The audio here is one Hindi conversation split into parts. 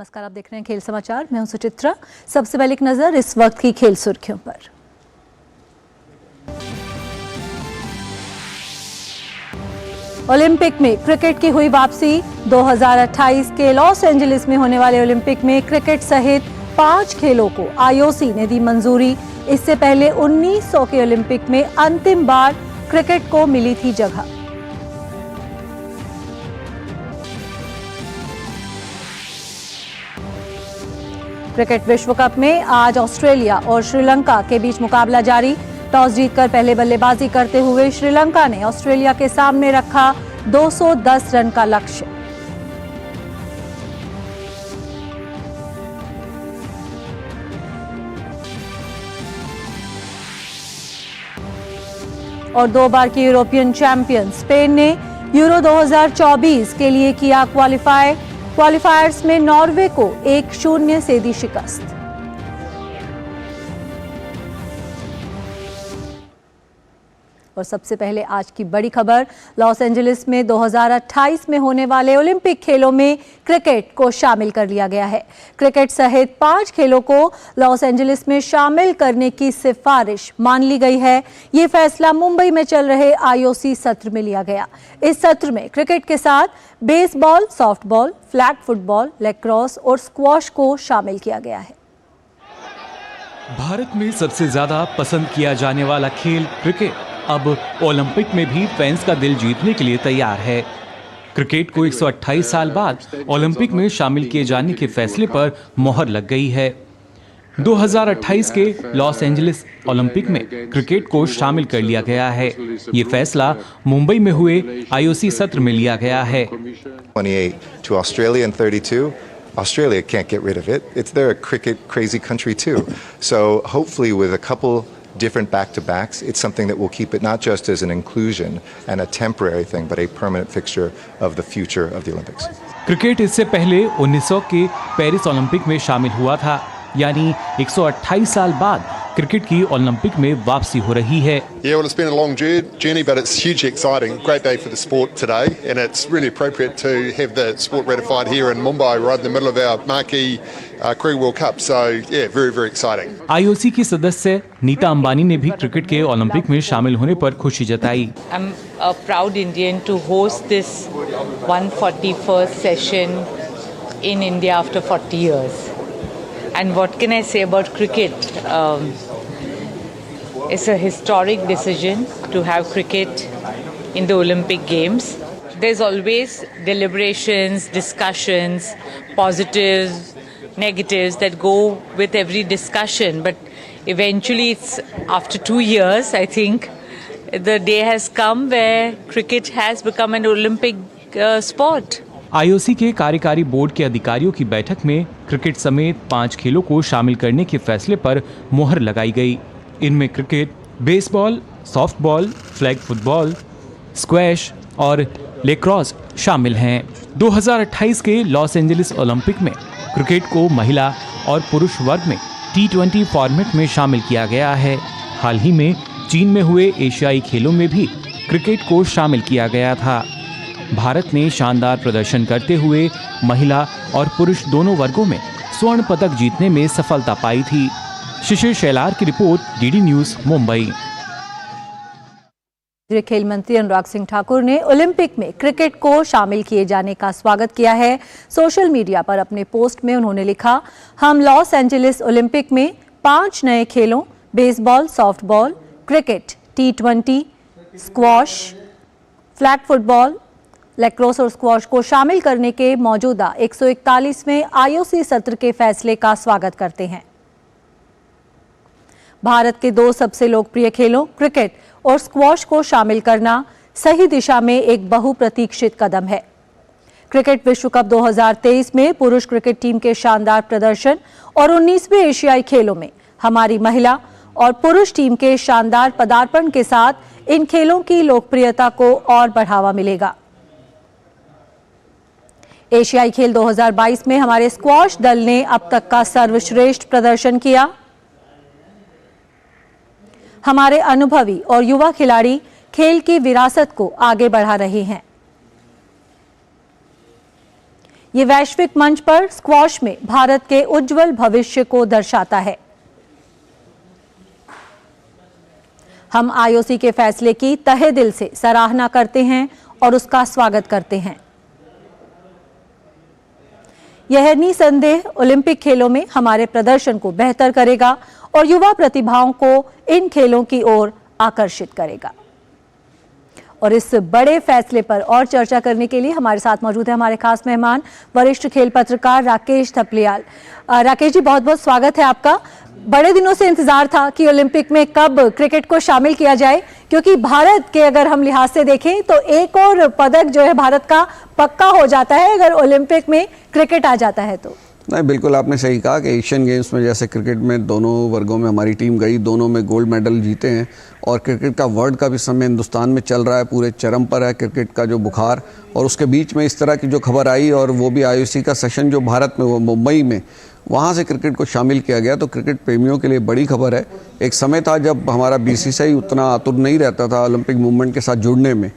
नमस्कार, आप देख रहे हैं खेल समाचार। मैं हूं सुचित्रा। सबसे पहले एक नजर इस वक्त की खेल सुर्खियों पर। ओलंपिक में क्रिकेट की हुई वापसी। 2028 के लॉस एंजलिस में होने वाले ओलंपिक में क्रिकेट सहित 5 खेलों को आईओसी ने दी मंजूरी। इससे पहले 1900 के ओलंपिक में अंतिम बार क्रिकेट को मिली थी जगह। क्रिकेट विश्व कप में आज ऑस्ट्रेलिया और श्रीलंका के बीच मुकाबला जारी। टॉस जीतकर पहले बल्लेबाजी करते हुए श्रीलंका ने ऑस्ट्रेलिया के सामने रखा 210 रन का लक्ष्य। और 2 बार की यूरोपियन चैंपियन स्पेन ने यूरो 2024 के लिए किया क्वालिफायर्स में नॉर्वे को 1-0 से दी शिकस्त। और सबसे पहले आज की बड़ी खबर, लॉस एंजलिस में 2028 में होने वाले ओलंपिक खेलों में क्रिकेट को शामिल कर लिया गया है। क्रिकेट सहित 5 खेलों को लॉस एंजलिस में शामिल करने की सिफारिश मान ली गई है। ये फैसला मुंबई में चल रहे आईओसी सत्र में लिया गया। इस सत्र में क्रिकेट के साथ baseball, softball, flag football, lacrosse और स्क्वॉश को शामिल किया गया है। भारत में सबसे ज्यादा पसंद किया जाने वाला खेल क्रिकेट अब ओलंपिक में भी फैंस का दिल जीतने के लिए तैयार है। क्रिकेट को 128 साल बाद ओलंपिक में शामिल किए जाने के फैसले पर मोहर लग गई है। 2028 के लॉस एंजलिस ओलंपिक में क्रिकेट को शामिल कर लिया गया है। ये फैसला मुंबई में हुए आईओसी सत्र में लिया गया है। 28 to Australia and 32. Australia can't get rid of it. They're a cricket crazy country too. So hopefully with a couple different back-to-backs, it's something that will keep it not just as an inclusion and a temporary thing, but a permanent fixture of the future of the Olympics. Cricket इससे पहले 1900 के पेरिस ओलंपिक में शामिल हुआ था, यानी 128 साल बाद क्रिकेट की ओलंपिक में वापसी हो रही है। Yeah, well, it's been a long journey, but it's hugely exciting. Great day for the sport today, and it's really appropriate to have the sport ratified here in Mumbai, right in the middle of our marquee Cricket World Cup. So, yeah, very, very exciting. IOC की सदस्य नीता अंबानी ने भी क्रिकेट के ओलंपिक में शामिल होने पर खुशी जताई। I'm a proud Indian to host this 141st session in India after 40 years. And what can I say about cricket? It's a historic decision to have cricket in the Olympic Games. There's always deliberations, discussions, positives, negatives that go with every discussion. But eventually, it's after 2 years, I think, the day has come where cricket has become an Olympic sport. IOC के कार्यकारी बोर्ड के अधिकारियों की बैठक में क्रिकेट समेत 5 खेलों को शामिल करने के फैसले पर मोहर लगाई गई। इनमें cricket, baseball, softball, flag football, squash और लैक्रोस शामिल हैं। 2028 के लॉस एंजलिस ओलंपिक में क्रिकेट को महिला और पुरुष वर्ग में T20 फॉर्मेट में शामिल किया गया है। हाल ही में चीन में हुए एशियाई खेलों में भी क्रिकेट को शामिल किया गया था। भारत ने शानदार प्रदर्शन करते हुए महिला और पुरुष दोनों वर्गों में स्वर्ण पदक जीतने में सफलता पाई थी। शिशिर शैलार की रिपोर्ट, डीडी न्यूज, मुंबई। खेल मंत्री अनुराग सिंह ठाकुर ने ओलंपिक में क्रिकेट को शामिल किए जाने का स्वागत किया है। सोशल मीडिया पर अपने पोस्ट में उन्होंने लिखा, हम लॉस एंजलिस ओलंपिक में 5 नए खेलों baseball, softball, cricket, T20, squash, flag football, lacrosse और स्क्वॉश को शामिल करने के मौजूदा 141वें आईओसी सत्र के फैसले का स्वागत करते हैं। भारत के 2 सबसे लोकप्रिय खेलों क्रिकेट और स्क्वॉश को शामिल करना सही दिशा में एक बहुप्रतीक्षित कदम है। क्रिकेट विश्व कप 2023 में पुरुष क्रिकेट टीम के शानदार प्रदर्शन और 19वें एशियाई खेलों में हमारी महिला और पुरुष टीम के शानदार पदार्पण के साथ इन खेलों की लोकप्रियता को और बढ़ावा मिलेगा। एशियाई खेल 2022 में हमारे स्क्वॉश दल ने अब तक का सर्वश्रेष्ठ प्रदर्शन किया। हमारे अनुभवी और युवा खिलाड़ी खेल की विरासत को आगे बढ़ा रहे हैं। ये वैश्विक मंच पर स्क्वॉश में भारत के उज्जवल भविष्य को दर्शाता है। हम आईओसी के फैसले की तहे दिल से सराहना करते हैं और उसका स्वागत करते हैं। यह निसंदेह ओलंपिक खेलों में हमारे प्रदर्शन को बेहतर करेगा और युवा प्रतिभाओं को इन खेलों की ओर आकर्षित करेगा। और इस बड़े फैसले पर और चर्चा करने के लिए हमारे साथ मौजूद है हमारे खास मेहमान वरिष्ठ खेल पत्रकार राकेश थपलियाल। राकेश जी, बहुत बहुत स्वागत है आपका। बड़े दिनों से इंतजार था कि ओलंपिक में कब क्रिकेट को शामिल किया जाए, क्योंकि भारत के अगर हम लिहाज से देखें तो एक और पदक जो है भारत का पक्का हो जाता है अगर ओलंपिक में क्रिकेट आ जाता है तो। नहीं, बिल्कुल आपने सही कहा कि एशियन गेम्स में जैसे क्रिकेट में दोनों वर्गों में हमारी टीम गई, दोनों में गोल्ड मेडल जीते हैं और क्रिकेट का वर्ल्ड कप इस समय हिंदुस्तान में चल रहा है, पूरे चरम पर है क्रिकेट का जो बुखार। और उसके बीच में इस तरह की जो खबर आई और वो भी आईओसी का सेशन जो भारत में वो मुंबई में, वहाँ से क्रिकेट को शामिल किया गया, तो क्रिकेट प्रेमियों के लिए बड़ी खबर है। एक समय था जब हमारा बीसीसीआई उतना आतुर नहीं रहता था ओलंपिक मूवमेंट के साथ जुड़ने में,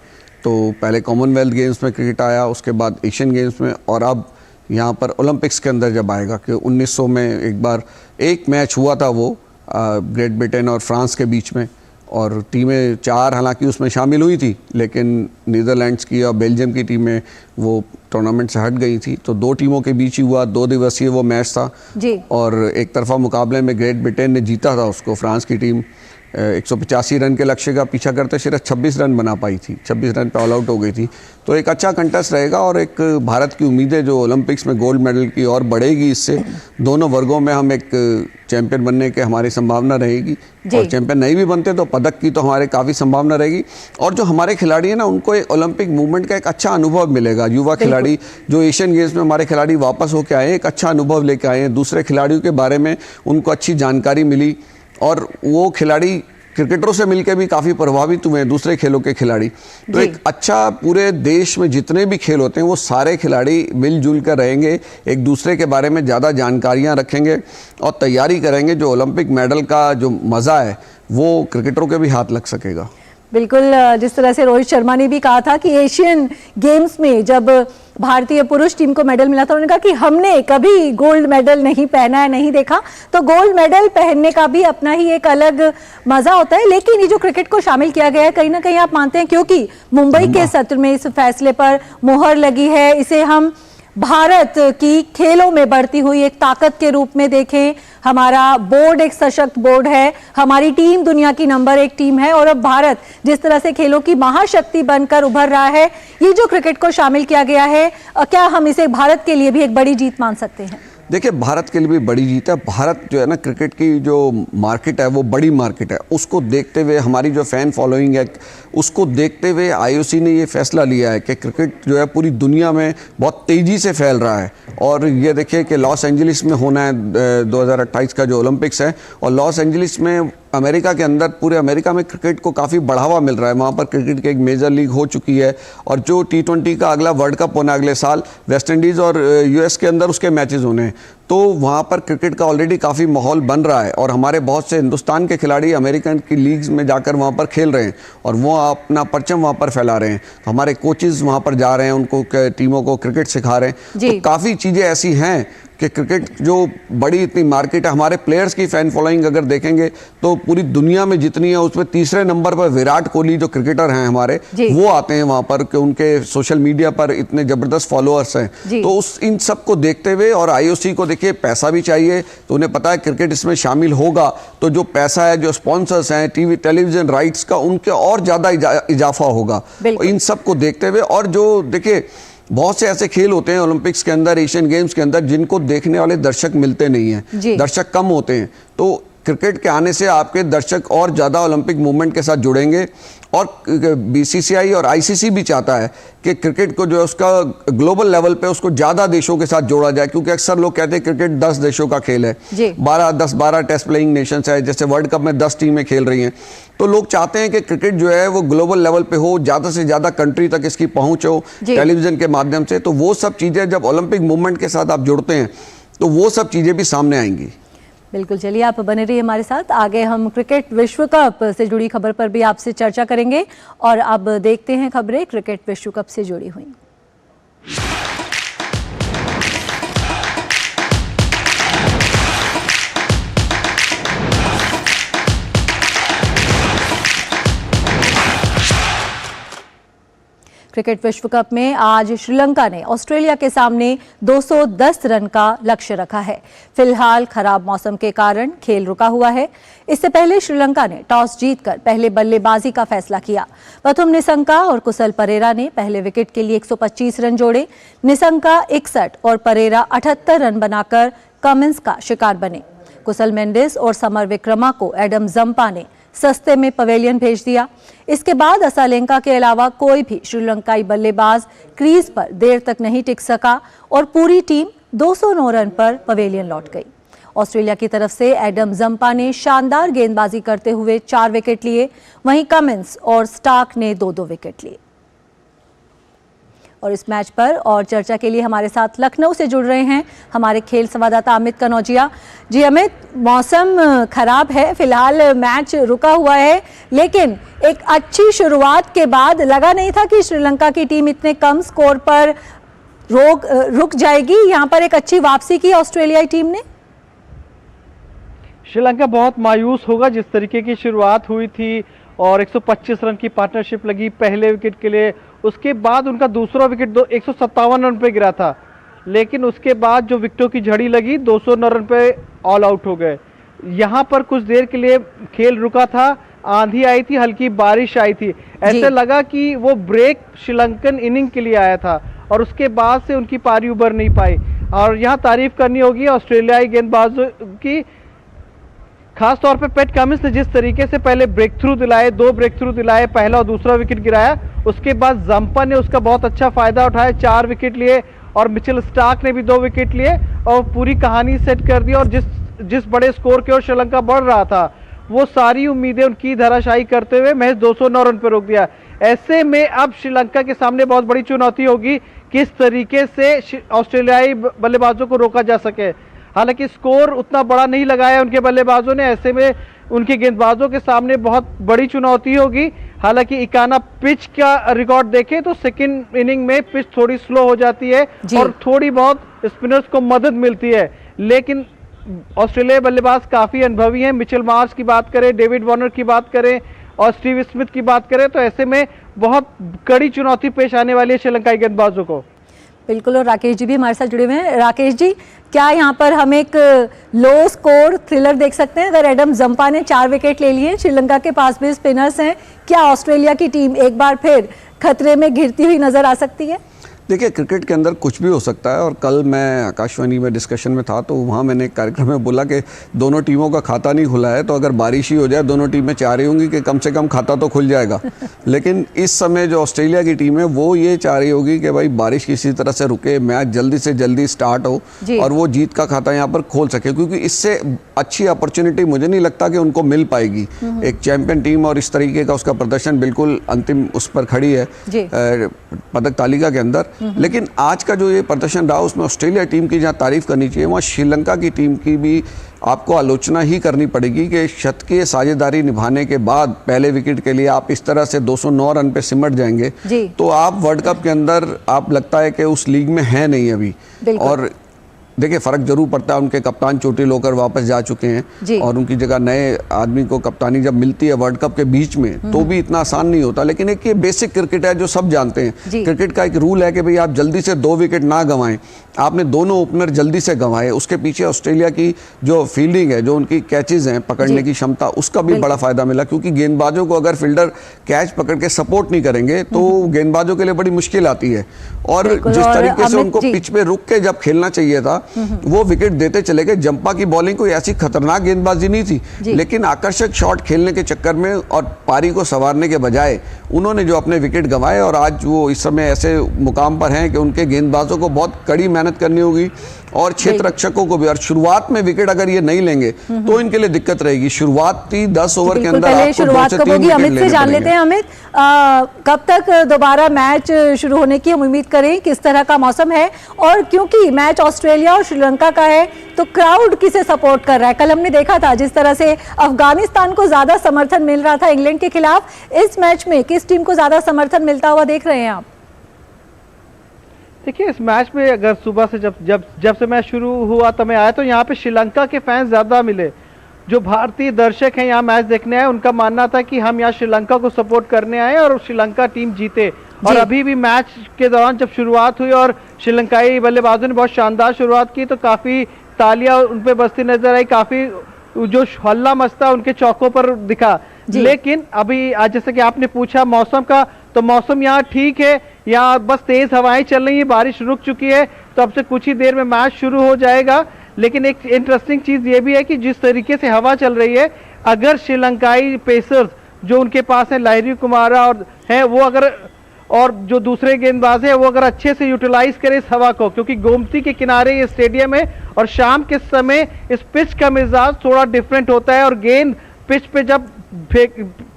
तो पहले कॉमनवेल्थ गेम्स में क्रिकेट आया, उसके बाद एशियन गेम्स में, और अब यहाँ पर ओलंपिक्स के अंदर जब आएगा कि 1900 में एक बार एक मैच हुआ था वो ग्रेट ब्रिटेन और फ्रांस के बीच में, और टीमें 4 हालांकि उसमें शामिल हुई थी, लेकिन नीदरलैंड्स की और बेल्जियम की टीमें वो टूर्नामेंट से हट गई थी, तो 2 टीमों के बीच ही हुआ, 2 दिवसीय वो मैच था जी। और एक तरफा मुकाबले में ग्रेट ब्रिटेन ने जीता था उसको, फ्रांस की टीम 185 रन के लक्ष्य का पीछा करते सिर्फ 26 रन बना पाई थी, 26 रन पे ऑल आउट हो गई थी। तो एक अच्छा कंटेस्ट रहेगा और एक भारत की उम्मीदें जो ओलंपिक्स में गोल्ड मेडल की और बढ़ेगी, इससे दोनों वर्गों में हम एक चैंपियन बनने के हमारी संभावना रहेगी, और चैंपियन नहीं भी बनते तो पदक की तो हमारे काफ़ी संभावना रहेगी। और जो हमारे खिलाड़ी हैं ना, उनको एक ओलंपिक मूवमेंट का एक अच्छा अनुभव मिलेगा। युवा खिलाड़ी जो एशियन गेम्स में हमारे खिलाड़ी वापस होकर आए, एक अच्छा अनुभव लेकर आए हैं, दूसरे खिलाड़ियों के बारे में उनको अच्छी जानकारी मिली, और वो खिलाड़ी क्रिकेटरों से मिलकर भी काफ़ी प्रभावित हुए हैं, दूसरे खेलों के खिलाड़ी। तो एक अच्छा, पूरे देश में जितने भी खेल होते हैं वो सारे खिलाड़ी मिलजुल कर रहेंगे, एक दूसरे के बारे में ज़्यादा जानकारियां रखेंगे और तैयारी करेंगे। जो ओलंपिक मेडल का जो मज़ा है वो क्रिकेटरों के भी हाथ लग सकेगा। बिल्कुल, जिस तरह से रोहित शर्मा ने भी कहा था कि एशियन गेम्स में जब भारतीय पुरुष टीम को मेडल मिला था, उन्होंने कहा कि हमने कभी गोल्ड मेडल नहीं पहना है, नहीं देखा। तो गोल्ड मेडल पहनने का भी अपना ही एक अलग मजा होता है। लेकिन ये जो क्रिकेट को शामिल किया गया है, कहीं ना कहीं आप मानते हैं क्योंकि मुंबई के सत्र में इस फैसले पर मोहर लगी है, इसे हम भारत की खेलों में बढ़ती हुई एक ताकत के रूप में देखें। हमारा बोर्ड एक सशक्त बोर्ड है, हमारी टीम दुनिया की नंबर 1 टीम है, और अब भारत जिस तरह से खेलों की महाशक्ति बनकर उभर रहा है, ये जो क्रिकेट को शामिल किया गया है, क्या हम इसे भारत के लिए भी एक बड़ी जीत मान सकते हैं? देखिए, भारत के लिए भी बड़ी जीत है। भारत जो है ना, क्रिकेट की जो मार्केट है वो बड़ी मार्केट है, उसको देखते हुए हमारी जो फ़ैन फॉलोइंग है उसको देखते हुए आईओसी ने ये फैसला लिया है कि क्रिकेट जो है पूरी दुनिया में बहुत तेज़ी से फैल रहा है। और ये देखिए कि लॉस एंजलिस में होना है 2028 का जो ओलंपिक्स है, और लॉस एंजलिस में अमेरिका के अंदर, पूरे अमेरिका में क्रिकेट को काफ़ी बढ़ावा मिल रहा है। वहाँ पर क्रिकेट की एक मेजर लीग हो चुकी है, और जो T20 का अगला वर्ल्ड कप होना अगले साल वेस्ट इंडीज़ और यूएस के अंदर उसके मैचेस होने हैं, तो वहाँ पर क्रिकेट का ऑलरेडी काफ़ी माहौल बन रहा है। और हमारे बहुत से हिंदुस्तान के खिलाड़ी अमेरिकन की लीग्स में जाकर वहाँ पर खेल रहे हैं और वो अपना परचम वहाँ पर फैला रहे हैं। तो हमारे कोचेज़ वहाँ पर जा रहे हैं, उनको टीमों को क्रिकेट सिखा रहे हैं। तो काफ़ी चीज़ें ऐसी हैं कि क्रिकेट जो बड़ी इतनी मार्केट है, हमारे प्लेयर्स की फ़ैन फॉलोइंग अगर देखेंगे तो पूरी दुनिया में जितनी है उसमें तीसरे नंबर पर विराट कोहली जो क्रिकेटर हैं हमारे, वो आते हैं वहाँ पर कि उनके सोशल मीडिया पर इतने ज़बरदस्त फॉलोअर्स हैं। तो इन सब को देखते हुए, और आईओसी को देखिए पैसा भी चाहिए, तो उन्हें पता है क्रिकेट इसमें शामिल होगा तो जो पैसा है, जो स्पॉन्सर्स हैं, टेलीविज़न राइट्स का, उनके और ज़्यादा इजाफा होगा। इन सब को देखते हुए, और जो देखिए बहुत से ऐसे खेल होते हैं ओलंपिक्स के अंदर, एशियन गेम्स के अंदर, जिनको देखने वाले दर्शक मिलते नहीं हैं, दर्शक कम होते हैं। तो क्रिकेट के आने से आपके दर्शक और ज़्यादा ओलंपिक मूवमेंट के साथ जुड़ेंगे। और बीसीसीआई और आईसीसी भी चाहता है कि क्रिकेट को जो है उसका ग्लोबल लेवल पे उसको ज़्यादा देशों के साथ जोड़ा जाए, क्योंकि अक्सर लोग कहते हैं क्रिकेट 10 देशों का खेल है, 12 टेस्ट प्लेइंग नेशंस है, जैसे वर्ल्ड कप में 10 टीमें खेल रही हैं। तो लोग चाहते हैं कि क्रिकेट जो है वो ग्लोबल लेवल पे हो, ज़्यादा से ज़्यादा कंट्री तक इसकी पहुँच हो टेलीविज़न के माध्यम से। तो वो सब चीज़ें जब ओलंपिक मूवमेंट के साथ आप जुड़ते हैं तो वो सब चीज़ें भी सामने आएंगी। बिल्कुल, चलिए आप बने रहिए हमारे साथ। आगे हम क्रिकेट विश्व कप से जुड़ी खबर पर भी आपसे चर्चा करेंगे, और अब देखते हैं खबरें क्रिकेट विश्व कप से जुड़ी हुई। क्रिकेट विश्व कप में आज श्रीलंका ने ऑस्ट्रेलिया के सामने 210 रन का लक्ष्य रखा है। फिलहाल खराब मौसम के कारण खेल रुका हुआ है। इससे पहले श्रीलंका ने टॉस जीतकर पहले बल्लेबाजी का फैसला किया। प्रथम निसंका और कुशल परेरा ने पहले विकेट के लिए 125 रन जोड़े। निसंका 61 और परेरा 78 रन बनाकर कमिंस का शिकार बने। कुशल मेंडिस और समर विक्रमा को एडम जंपा ने सस्ते में पवेलियन भेज दिया। इसके बाद असालेंका के अलावा कोई भी श्रीलंकाई बल्लेबाज क्रीज पर देर तक नहीं टिक सका और पूरी टीम 209 रन पर पवेलियन लौट गई। ऑस्ट्रेलिया की तरफ से एडम जंपा ने शानदार गेंदबाजी करते हुए 4 विकेट लिए, वहीं कमिंस और स्टार्क ने 2-2 विकेट लिए। और इस मैच पर और चर्चा के लिए हमारे साथ लखनऊ से जुड़ रहे हैं हमारे खेल संवाददाता अमित कनौजिया। जी अमित, मौसम खराब है, फिलहाल मैच रुका हुआ है, लेकिन एक अच्छी शुरुआत के बाद लगा नहीं था कि श्रीलंका की टीम इतने कम स्कोर पर रुक जाएगी। यहाँ पर एक अच्छी वापसी की ऑस्ट्रेलियाई टीम ने। श्रीलंका बहुत मायूस होगा जिस तरीके की शुरुआत हुई थी और 125 रन की पार्टनरशिप लगी पहले विकेट के लिए। उसके बाद उनका दूसरा विकेट 157 रन पे गिरा था, लेकिन उसके बाद जो विकेटों की झड़ी लगी 209 रन पे ऑल आउट हो गए। यहाँ पर कुछ देर के लिए खेल रुका था, आंधी आई थी, हल्की बारिश आई थी, ऐसे लगा कि वो ब्रेक श्रीलंकन इनिंग के लिए आया था और उसके बाद से उनकी पारी उबर नहीं पाई। और यहाँ तारीफ करनी होगी ऑस्ट्रेलियाई गेंदबाजों की, खास तौर पे पैट कमिंस ने जिस तरीके से पहले ब्रेक थ्रू दिलाए, 2 ब्रेक थ्रू दिलाए, पहला और दूसरा विकेट गिराया। उसके बाद जंपा ने उसका बहुत अच्छा फायदा उठाया, 4 विकेट लिए और मिचेल स्टार्क ने भी 2 विकेट लिए और पूरी कहानी सेट कर दी। और जिस बड़े स्कोर की ओर श्रीलंका बढ़ रहा था वो सारी उम्मीदें उनकी धराशायी करते हुए महज 209 रन पर रोक दिया। ऐसे में अब श्रीलंका के सामने बहुत बड़ी चुनौती होगी किस तरीके से ऑस्ट्रेलियाई बल्लेबाजों को रोका जा सके। हालांकि स्कोर उतना बड़ा नहीं लगाया उनके बल्लेबाजों ने, ऐसे में उनके गेंदबाजों के सामने बहुत बड़ी चुनौती होगी। हालांकि इकाना पिच का रिकॉर्ड देखें तो सेकंड इनिंग में पिच थोड़ी स्लो हो जाती है और थोड़ी बहुत स्पिनर्स को मदद मिलती है, लेकिन ऑस्ट्रेलियाई बल्लेबाज काफी अनुभवी हैं। मिचेल मार्श की बात करें, डेविड वार्नर की बात करें और स्टीव स्मिथ की बात करें तो ऐसे में बहुत कड़ी चुनौती पेश आने वाली है श्रीलंकाई गेंदबाजों को। बिल्कुल, और राकेश जी भी हमारे साथ जुड़े हुए हैं। राकेश जी, क्या यहाँ पर हम एक लो स्कोर थ्रिलर देख सकते हैं? अगर एडम जंपा ने 4 विकेट ले लिए, श्रीलंका के पास भी स्पिनर्स हैं, क्या ऑस्ट्रेलिया की टीम एक बार फिर खतरे में घिरती हुई नजर आ सकती है? देखिए, क्रिकेट के अंदर कुछ भी हो सकता है और कल मैं आकाशवाणी में डिस्कशन में था तो वहाँ मैंने एक कार्यक्रम में बोला कि दोनों टीमों का खाता नहीं खुला है, तो अगर बारिश ही हो जाए दोनों टीमें चाह रही होंगी कि कम से कम खाता तो खुल जाएगा। लेकिन इस समय जो ऑस्ट्रेलिया की टीम है वो ये चाह रही होगी कि भाई बारिश किसी तरह से रुके, मैच जल्दी से जल्दी स्टार्ट हो और वो जीत का खाता यहाँ पर खोल सके, क्योंकि इससे अच्छी अपॉर्चुनिटी मुझे नहीं लगता कि उनको मिल पाएगी। एक चैंपियन टीम और इस तरीके का उसका प्रदर्शन बिल्कुल अंतिम उस पर खड़ी है पदक तालिका के अंदर। लेकिन आज का जो ये प्रदर्शन रहा उसमें ऑस्ट्रेलिया टीम की जहाँ तारीफ करनी चाहिए वहाँ श्रीलंका की टीम की भी आपको आलोचना ही करनी पड़ेगी कि शतकीय साझेदारी निभाने के बाद पहले विकेट के लिए आप इस तरह से 209 रन पे सिमट जाएंगे तो आप वर्ल्ड कप के अंदर आप लगता है कि उस लीग में है नहीं अभी। और देखिए, फर्क जरूर पड़ता है, उनके कप्तान चोटिल होकर वापस जा चुके हैं और उनकी जगह नए आदमी को कप्तानी जब मिलती है वर्ल्ड कप के बीच में तो भी इतना आसान नहीं होता। लेकिन एक ये बेसिक क्रिकेट है जो सब जानते हैं। क्रिकेट का एक रूल है कि भाई आप जल्दी से 2 विकेट ना गंवाएं। आपने दोनों ओपनर जल्दी से गंवाए, उसके पीछे ऑस्ट्रेलिया की जो फील्डिंग है, जो उनकी कैचेज हैं, पकड़ने की क्षमता, उसका भी बड़ा फायदा मिला, क्योंकि गेंदबाजों को अगर फील्डर कैच पकड़ के सपोर्ट नहीं करेंगे तो गेंदबाजों के लिए बड़ी मुश्किल आती है। और जिस तरीके से उनको पिच पे रुक के जब खेलना चाहिए था वो विकेट देते चले गए। जंपा की बॉलिंग कोई ऐसी खतरनाक गेंदबाजी नहीं थी, लेकिन आकर्षक शॉट खेलने के चक्कर में और पारी को संवारने के बजाय उन्होंने जो अपने विकेट गंवाए और आज वो इस समय ऐसे मुकाम पर हैं कि उनके गेंदबाजों को बहुत कड़ी मेहनत करनी होगी और क्षेत्र रक्षकों को भी। और शुरुआत में विकेट अगर ये नहीं लेंगे तो इनके लिए दिक्कत रहेगी। शुरुआती 10 ओवर के अंदर आपको 2 से 3 विकेट अमित से जान लेते हैं। अमित, कब तक दोबारा मैच शुरू होने की हम उम्मीद करें? किस तरह का मौसम है? और क्योंकि मैच ऑस्ट्रेलिया और श्रीलंका का है तो क्राउड किसे सपोर्ट कर रहा है? कल हमने देखा था जिस तरह से अफगानिस्तान को ज्यादा समर्थन मिल रहा था इंग्लैंड के खिलाफ, इस मैच में किस टीम को ज्यादा समर्थन मिलता हुआ देख रहे हैं आप? देखिए, इस मैच में अगर सुबह से जब से मैच शुरू हुआ तो मैं आया तो यहाँ पे श्रीलंका के फैंस ज़्यादा मिले। जो भारतीय दर्शक हैं यहाँ मैच देखने आए, उनका मानना था कि हम यहाँ श्रीलंका को सपोर्ट करने आए और श्रीलंका टीम जीते। और जी। अभी भी मैच के दौरान जब शुरुआत हुई और श्रीलंकाई बल्लेबाजों ने बहुत शानदार शुरुआत की तो काफी तालियां उन पे बजती नजर आई, काफी जो हल्ला मचता उनके चौकों पर दिखा। जी। लेकिन अभी आज जैसे कि आपने पूछा मौसम का, तो मौसम यहाँ ठीक है, यहाँ बस तेज हवाएं चल रही है, बारिश रुक चुकी है, तो अब से कुछ ही देर में मैच शुरू हो जाएगा। लेकिन एक इंटरेस्टिंग चीज ये भी है कि जिस तरीके से हवा चल रही है, अगर श्रीलंकाई पेसर्स जो उनके पास है लाहिरी कुमारा और है वो अगर और जो दूसरे गेंदबाज है वो अगर अच्छे से यूटिलाइज करें इस हवा को, क्योंकि गोमती के किनारे ये स्टेडियम है और शाम के समय इस पिच का मिजाज थोड़ा डिफरेंट होता है और गेंद पिच पे जब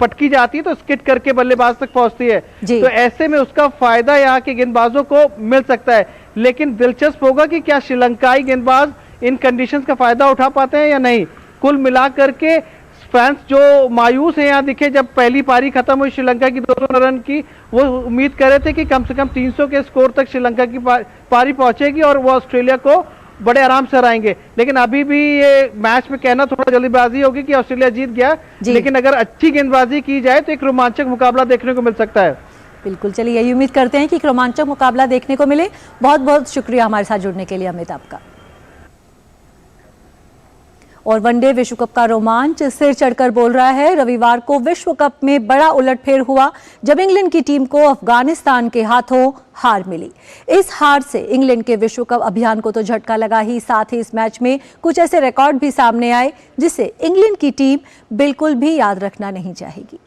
पटकी जाती है तो स्किट करके बल्लेबाज तक पहुंचती है, जी। तो ऐसे में उसका फायदा यहाँ के गेंदबाजों को मिल सकता है। लेकिन दिलचस्प होगा कि क्या श्रीलंकाई गेंदबाज इन कंडीशंस का फायदा उठा पाते हैं या नहीं। कुल मिलाकर के फैंस जो मायूस हैं यहाँ दिखे, जब पहली पारी खत्म हुई श्रीलंका की 200 रन की, वो उम्मीद कर रहे थे कि कम से कम 300 के स्कोर तक श्रीलंका की पारी पहुंचेगी और वो ऑस्ट्रेलिया को बड़े आराम से हराएंगे। लेकिन अभी भी ये मैच में कहना थोड़ा जल्दबाजी होगी कि ऑस्ट्रेलिया जीत गया, लेकिन अगर अच्छी गेंदबाजी की जाए तो एक रोमांचक मुकाबला देखने को मिल सकता है। बिल्कुल, चलिए यही उम्मीद करते हैं कि एक रोमांचक मुकाबला देखने को मिले। बहुत बहुत शुक्रिया हमारे साथ जुड़ने के लिए अमित आपका। और वनडे विश्व कप का रोमांच सिर चढ़कर बोल रहा है। रविवार को विश्व कप में बड़ा उलटफेर हुआ जब इंग्लैंड की टीम को अफगानिस्तान के हाथों हार मिली। इस हार से इंग्लैंड के विश्व कप अभियान को तो झटका लगा ही, साथ ही इस मैच में कुछ ऐसे रिकॉर्ड भी सामने आए जिसे इंग्लैंड की टीम बिल्कुल भी याद रखना नहीं चाहेगी।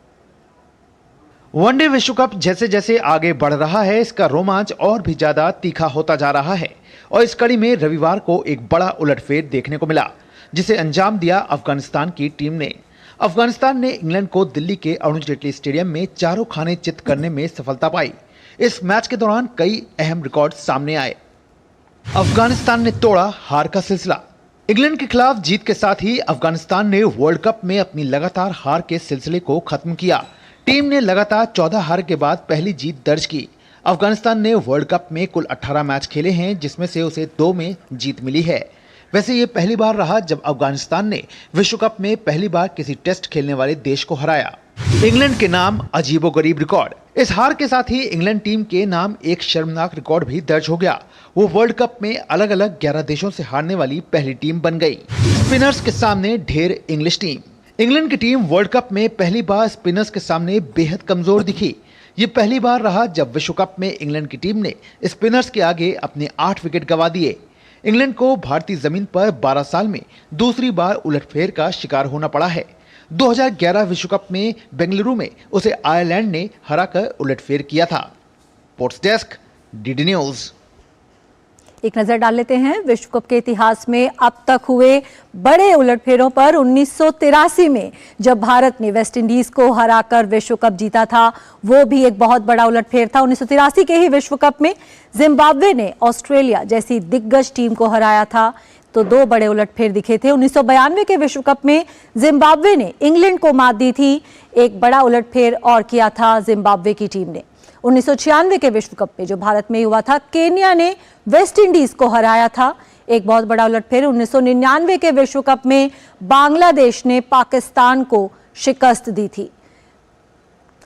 वनडे विश्व कप जैसे जैसे आगे बढ़ रहा है, इसका रोमांच और भी ज्यादा तीखा होता जा रहा है और इस कड़ी में रविवार को एक बड़ा उलटफेर देखने को मिला जिसे अंजाम दिया अफगानिस्तान की टीम ने। अफगानिस्तान ने इंग्लैंड को दिल्ली के अरुण जेटली स्टेडियम में चारों खाने चित करने में सफलता पाई। इस मैच के दौरान कई अहम रिकॉर्ड सामने आए। अफगानिस्तान ने तोड़ा हार का सिलसिला। इंग्लैंड के खिलाफ जीत के साथ ही अफगानिस्तान ने वर्ल्ड कप में अपनी लगातार हार के सिलसिले को खत्म किया। टीम ने लगातार 14 हार के बाद पहली जीत दर्ज की। अफगानिस्तान ने वर्ल्ड कप में कुल 18 मैच खेले हैं, जिसमें से उसे 2 में जीत मिली है। वैसे ये पहली बार रहा जब अफगानिस्तान ने विश्व कप में पहली बार किसी टेस्ट खेलने वाले देश को हराया। इंग्लैंड के नाम अजीबोगरीब रिकॉर्ड। इस हार के साथ ही इंग्लैंड टीम के नाम एक शर्मनाक रिकॉर्ड भी दर्ज हो गया। वो वर्ल्ड कप में अलग अलग 11 देशों से हारने वाली पहली टीम बन गई। स्पिनर्स के सामने ढेर इंग्लिश टीम। इंग्लैंड की टीम वर्ल्ड कप में पहली बार स्पिनर्स के सामने बेहद कमजोर दिखी। ये पहली बार रहा जब विश्व कप में इंग्लैंड की टीम ने स्पिनर्स के आगे अपने 8 विकेट गंवा दिए। इंग्लैंड को भारतीय जमीन पर 12 साल में दूसरी बार उलटफेर का शिकार होना पड़ा है। 2011 विश्व कप में बेंगलुरु में उसे आयरलैंड ने हराकर उलटफेर किया था। Sports desk, DD news. एक नजर डाल लेते हैं विश्व कप के इतिहास में अब तक हुए बड़े उलटफेरों पर। 1983 में जब भारत ने वेस्ट इंडीज को हराकर विश्व कप जीता था, वो भी एक बहुत बड़ा उलटफेर था। 1983 के ही विश्व कप में जिम्बाब्वे ने ऑस्ट्रेलिया जैसी दिग्गज टीम को हराया था, तो 2 बड़े उलटफेर दिखे थे। 1992 के विश्व कप में जिम्बाब्वे ने इंग्लैंड को मात दी थी। एक बड़ा उलटफेर और किया था जिम्बाब्वे की टीम ने। 1996 के विश्व कप में जो भारत में हुआ था, केन्या ने वेस्ट इंडीज को हराया था, एक बहुत बड़ा उलटफेर। 1999 के विश्व कप में बांग्लादेश ने पाकिस्तान को शिकस्त दी थी।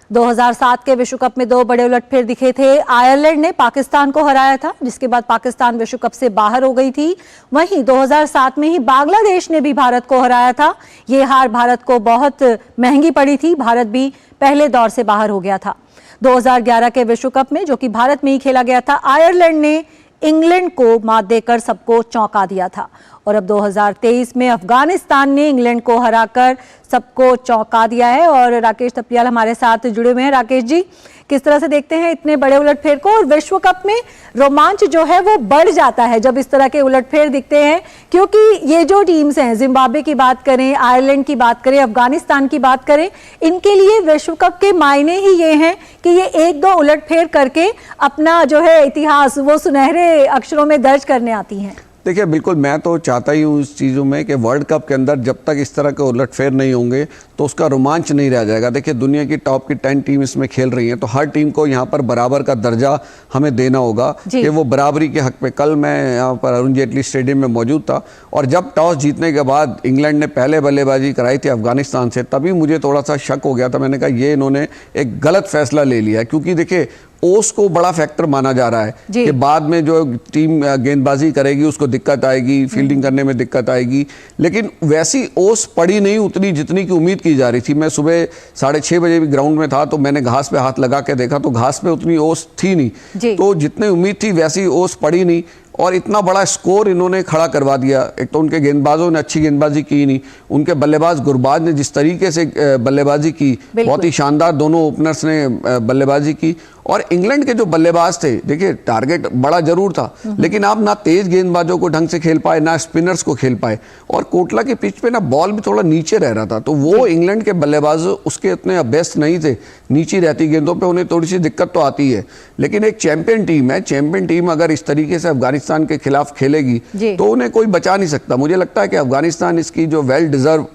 2007 के विश्व कप में 2 बड़े उलटफेर दिखे थे। आयरलैंड ने पाकिस्तान को हराया था, जिसके बाद पाकिस्तान विश्व कप से बाहर हो गई थी। वहीं 2007 में ही बांग्लादेश ने भी भारत को हराया था। ये हार भारत को बहुत महंगी पड़ी थी, भारत भी पहले दौर से बाहर हो गया था। 2011 के विश्व कप में, जो कि भारत में ही खेला गया था, आयरलैंड ने इंग्लैंड को मात देकर सबको चौंका दिया था। और अब 2023 में अफगानिस्तान ने इंग्लैंड को हराकर सबको चौंका दिया है। और राकेश तपलियाल हमारे साथ जुड़े हुए हैं। राकेश जी, किस तरह से देखते हैं इतने बड़े उलटफेर को? और विश्व कप में रोमांच जो है वो बढ़ जाता है जब इस तरह के उलटफेर दिखते हैं, क्योंकि ये जो टीम्स हैं, जिम्बाब्वे की बात करें, आयरलैंड की बात करें, अफगानिस्तान की बात करें, इनके लिए विश्व कप के मायने ही ये हैं कि ये 1-2 उलटफेर करके अपना जो है इतिहास वो सुनहरे अक्षरों में दर्ज करने आती हैं। देखिए, बिल्कुल मैं तो चाहता ही हूँ इस चीज़ों में कि वर्ल्ड कप के अंदर जब तक इस तरह के उलटफेर नहीं होंगे तो उसका रोमांच नहीं रह जाएगा। देखिए, दुनिया की टॉप की 10 टीम इसमें खेल रही हैं, तो हर टीम को यहाँ पर बराबर का दर्जा हमें देना होगा कि वो बराबरी के हक पे। कल मैं यहाँ पर अरुण जेटली स्टेडियम में मौजूद था और जब टॉस जीतने के बाद इंग्लैंड ने पहले बल्लेबाजी कराई थी अफगानिस्तान से, तभी मुझे थोड़ा सा शक हो गया था। मैंने कहा ये इन्होंने एक गलत फैसला ले लिया है, क्योंकि देखिए ओस को बड़ा फैक्टर माना जा रहा है जी। कि बाद में जो टीम गेंदबाजी करेगी उसको दिक्कत आएगी, फील्डिंग करने में दिक्कत आएगी, लेकिन वैसी ओस पड़ी नहीं उतनी जितनी की उम्मीद की जा रही थी। मैं सुबह 6:30 बजे भी ग्राउंड में था तो मैंने घास पे हाथ लगा के देखा तो घास पे उतनी ओस थी जी। नहीं, तो जितनी उम्मीद थी वैसी ओस पड़ी नहीं और इतना बड़ा स्कोर इन्होंने खड़ा करवा दिया। एक तो उनके गेंदबाजों ने अच्छी गेंदबाजी की नहीं, उनके बल्लेबाज गुरबाज ने जिस तरीके से बल्लेबाजी की, बहुत ही शानदार दोनों ओपनर्स ने बल्लेबाजी की। और इंग्लैंड के जो बल्लेबाज थे, देखिए टारगेट बड़ा जरूर था लेकिन आप ना तेज गेंदबाजों को ढंग से खेल पाए ना स्पिनर्स को खेल पाए, और कोटला की पिच पे ना बॉल भी थोड़ा नीचे रह रहा था, तो वो इंग्लैंड के बल्लेबाज उसके इतने बेस्ट नहीं थे। नीची रहती गेंदों पे उन्हें थोड़ी सी दिक्कत तो आती है, लेकिन एक चैंपियन टीम है, चैंपियन टीम अगर इस तरीके से अफगानिस्तान के खिलाफ खेलेगी तो उन्हें कोई बचा नहीं सकता। मुझे लगता है कि अफगानिस्तान इसकी जो वेल डिजर्व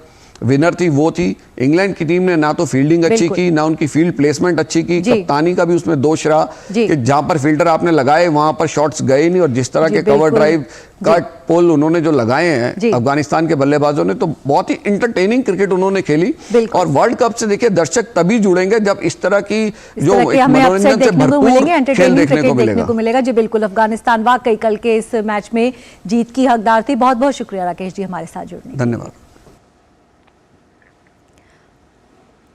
विनर थी वो थी। इंग्लैंड की टीम ने ना तो फील्डिंग अच्छी की ना उनकी फील्ड प्लेसमेंट अच्छी की, कप्तानी का भी उसमें दोष रहा कि जहां पर फील्डर आपने लगाए वहां पर शॉट्स गए नहीं, और जिस तरह के कवर ड्राइव कट पोल उन्होंने जो लगाए हैं अफगानिस्तान के बल्लेबाजों ने, तो बहुत ही इंटरटेनिंग क्रिकेट उन्होंने खेली। और वर्ल्ड कप से देखिए दर्शक तभी जुड़ेंगे जब इस तरह की जो मनोरंजन से भरपूर खेल देखने को मिलेगा। जी बिल्कुल, अफगानिस्तान वाकई कल के इस मैच में जीत की हकदार थी। बहुत बहुत शुक्रिया राकेश जी हमारे साथ जुड़ने। धन्यवाद।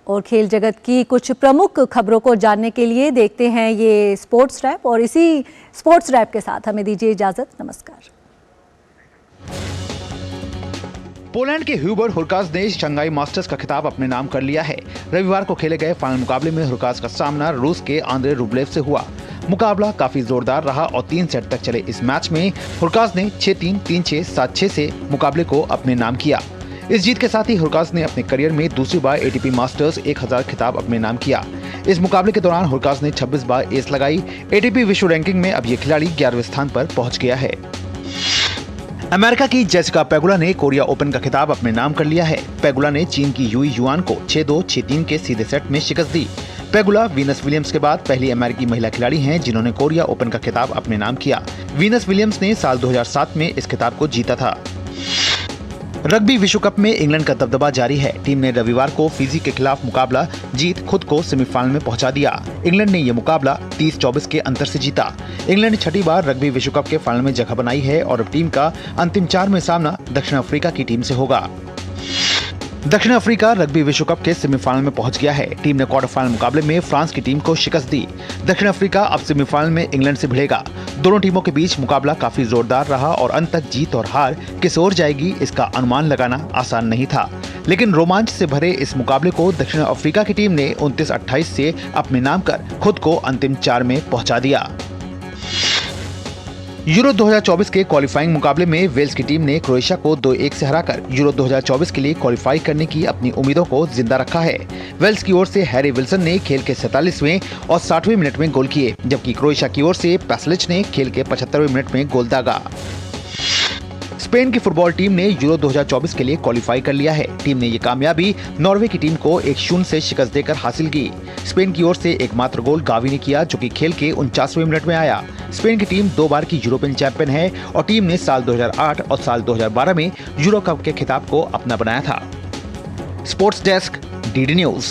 और खेल जगत की कुछ प्रमुख खबरों को जानने के लिए देखते हैं ये स्पोर्ट्स रैप, और इसी स्पोर्ट्स रैप के साथ हमें दीजिए इजाजत। नमस्कार। पोलैंड के ह्यूबर्ट हुरकाज ने शंघाई मास्टर्स का खिताब अपने नाम कर लिया है। रविवार को खेले गए फाइनल मुकाबले में हुरकाज का सामना रूस के आंद्रे रूबलेव से हुआ। मुकाबला काफी जोरदार रहा और 3 सेट तक चले इस मैच में हुरकाज ने 6-3, 3-6, 7-6 से मुकाबले को अपने नाम किया। इस जीत के साथ ही हुरकाज ने अपने करियर में दूसरी बार एटीपी मास्टर्स 1000 खिताब अपने नाम किया। इस मुकाबले के दौरान हुरकाज ने 26 बार एस लगाई। एटीपी विश्व रैंकिंग में अब ये खिलाड़ी 11वें स्थान पर पहुंच गया है। अमेरिका की जेसिका पेगुला ने कोरिया ओपन का खिताब अपने नाम कर लिया है। पेगुला ने चीन की युई युआन को 6-2, 6-3 के सीधे सेट में शिकस्त दी। पेगुला वीनस विलियम्स के बाद पहली अमेरिकी महिला खिलाड़ी हैं जिन्होंने कोरिया ओपन का खिताब अपने नाम किया। वीनस विलियम्स ने साल 2007 में इस खिताब को जीता था। रग्बी विश्व कप में इंग्लैंड का दबदबा जारी है। टीम ने रविवार को फिजी के खिलाफ मुकाबला जीत खुद को सेमीफाइनल में पहुंचा दिया। इंग्लैंड ने यह मुकाबला 30-24 के अंतर से जीता। इंग्लैंड ने 6ठी बार रग्बी विश्व कप के फाइनल में जगह बनाई है और अब टीम का अंतिम 4 में सामना दक्षिण अफ्रीका की टीम से होगा। दक्षिण अफ्रीका रग्बी विश्व कप के सेमीफाइनल में पहुंच गया है। टीम ने क्वार्टर फाइनल मुकाबले में फ्रांस की टीम को शिकस्त दी। दक्षिण अफ्रीका अब सेमीफाइनल में इंग्लैंड से भिड़ेगा। दोनों टीमों के बीच मुकाबला काफी जोरदार रहा और अंत तक जीत और हार किस ओर जाएगी इसका अनुमान लगाना आसान नहीं था, लेकिन रोमांच से भरे इस मुकाबले को दक्षिण अफ्रीका की टीम ने 29-28 से अपने नाम कर खुद को अंतिम 4 में पहुंचा दिया। यूरो 2024 के क्वालिफाइंग मुकाबले में वेल्स की टीम ने क्रोएशिया को 2-1 से हराकर यूरो 2024 के लिए क्वालिफाई करने की अपनी उम्मीदों को जिंदा रखा है। वेल्स की ओर से हैरी विल्सन ने खेल के 47वें और 60वें मिनट में गोल किए, जबकि क्रोएशिया की ओर से पैसलिच ने खेल के 75वें मिनट में गोल दागा। स्पेन की फुटबॉल टीम ने यूरो 2024 के लिए क्वालिफाई कर लिया है। टीम ने ये कामयाबी नॉर्वे की टीम को 1-0 से शिकस्त देकर हासिल की। स्पेन की ओर से एकमात्र गोल गावी ने किया, जो कि खेल के 49वें मिनट में आया। स्पेन की टीम 2 बार की यूरोपियन चैंपियन है और टीम ने साल 2008 और साल 2012 में यूरो कप के खिताब को अपना बनाया था। Sports desk, DD news.